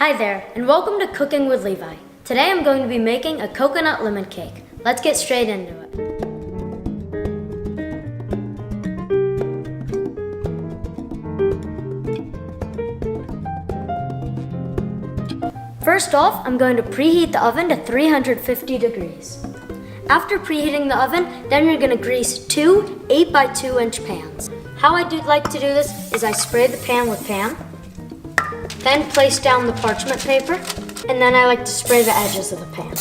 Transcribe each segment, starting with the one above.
Hi there, and welcome to Cooking with Levi. Today I'm going to be making a coconut lemon cake. Let's get straight into it. First off, I'm going to preheat the oven to 350 degrees. After preheating the oven, then you're going to grease two 8x2 inch pans. How I like to do this is I spray the pan with Pam, then place down the parchment paper, and then I like to spray the edges of the pan.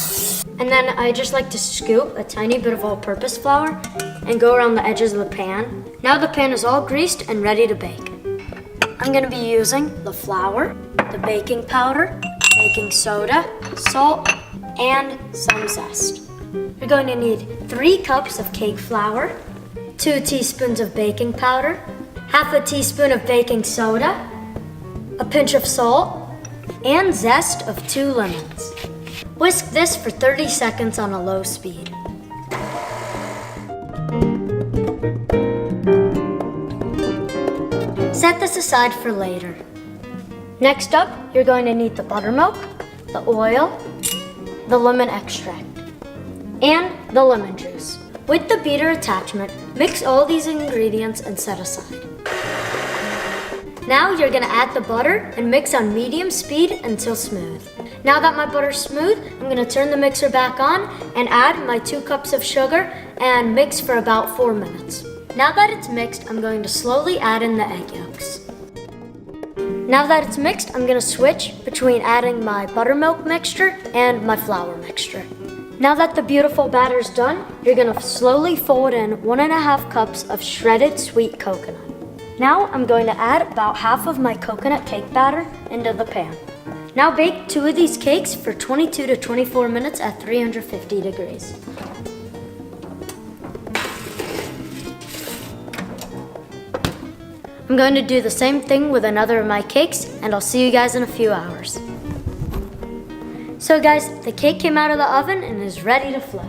And then I just like to scoop a tiny bit of all-purpose flour and go around the edges of the pan. Now the pan is all greased and ready to bake. I'm going to be using the flour, the baking powder, baking soda, salt, and some zest. You're going to need 3 cups of cake flour, 2 teaspoons of baking powder, half a teaspoon of baking soda, a pinch of salt, and zest of 2 lemons. Whisk this for 30 seconds on a low speed. Set this aside for later. Next up, you're going to need the buttermilk, the oil, the lemon extract, and the lemon juice. With the beater attachment, mix all these ingredients and set aside. Now you're going to add the butter and mix on medium speed until smooth. Now that my butter's smooth, I'm going to turn the mixer back on and add my 2 cups of sugar and mix for about 4 minutes. Now that it's mixed, I'm going to slowly add in the egg yolks. Now that it's mixed, I'm going to switch between adding my buttermilk mixture and my flour mixture. Now that the beautiful batter's done, you're going to slowly fold in 1.5 cups of shredded sweet coconut. Now I'm going to add about half of my coconut cake batter into the pan. Now bake 2 of these cakes for 22 to 24 minutes at 350 degrees. I'm going to do the same thing with another of my cakes, and I'll see you guys in a few hours. So guys, the cake came out of the oven and is ready to flip.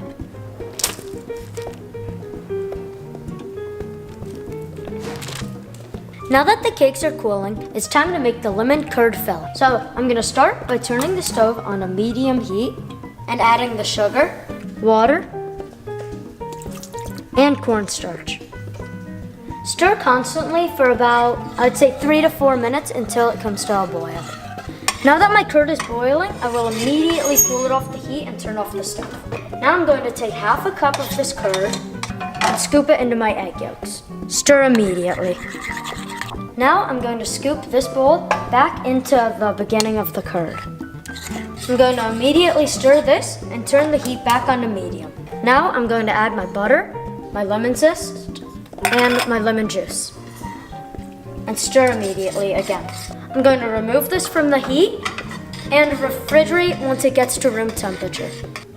Now that the cakes are cooling, it's time to make the lemon curd filling. So I'm going to start by turning the stove on a medium heat and adding the sugar, water, and cornstarch. Stir constantly for about, I'd say 3 to 4 minutes until it comes to a boil. Now that my curd is boiling, I will immediately cool it off the heat and turn off the stove. Now I'm going to take half a cup of this curd and scoop it into my egg yolks. Stir immediately. Now I'm going to scoop this bowl back into the beginning of the curd. I'm going to immediately stir this and turn the heat back on to medium. Now I'm going to add my butter, my lemon zest, and my lemon juice. And stir immediately again. I'm going to remove this from the heat and refrigerate once it gets to room temperature.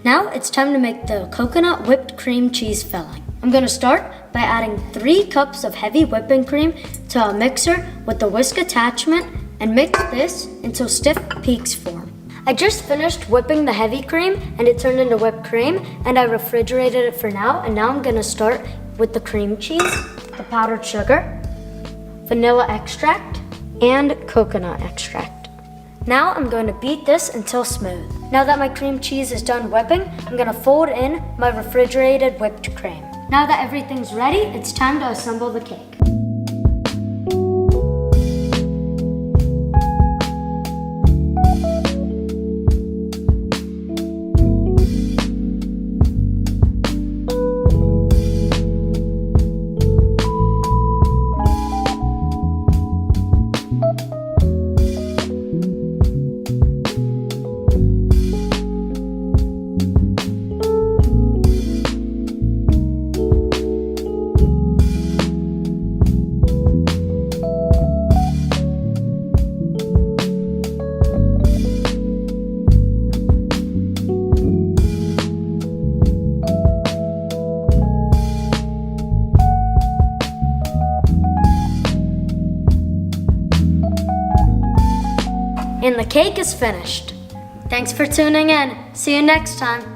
Now it's time to make the coconut whipped cream cheese filling. I'm going to start by adding 3 cups of heavy whipping cream to a mixer with the whisk attachment and mix this until stiff peaks form. I just finished whipping the heavy cream and it turned into whipped cream, and I refrigerated it for now, and now I'm going to start with the cream cheese, the powdered sugar, vanilla extract, and coconut extract. Now I'm going to beat this until smooth. Now that my cream cheese is done whipping, I'm going to fold in my refrigerated whipped cream. Now that everything's ready, it's time to assemble the cake. And the cake is finished. Thanks for tuning in. See you next time.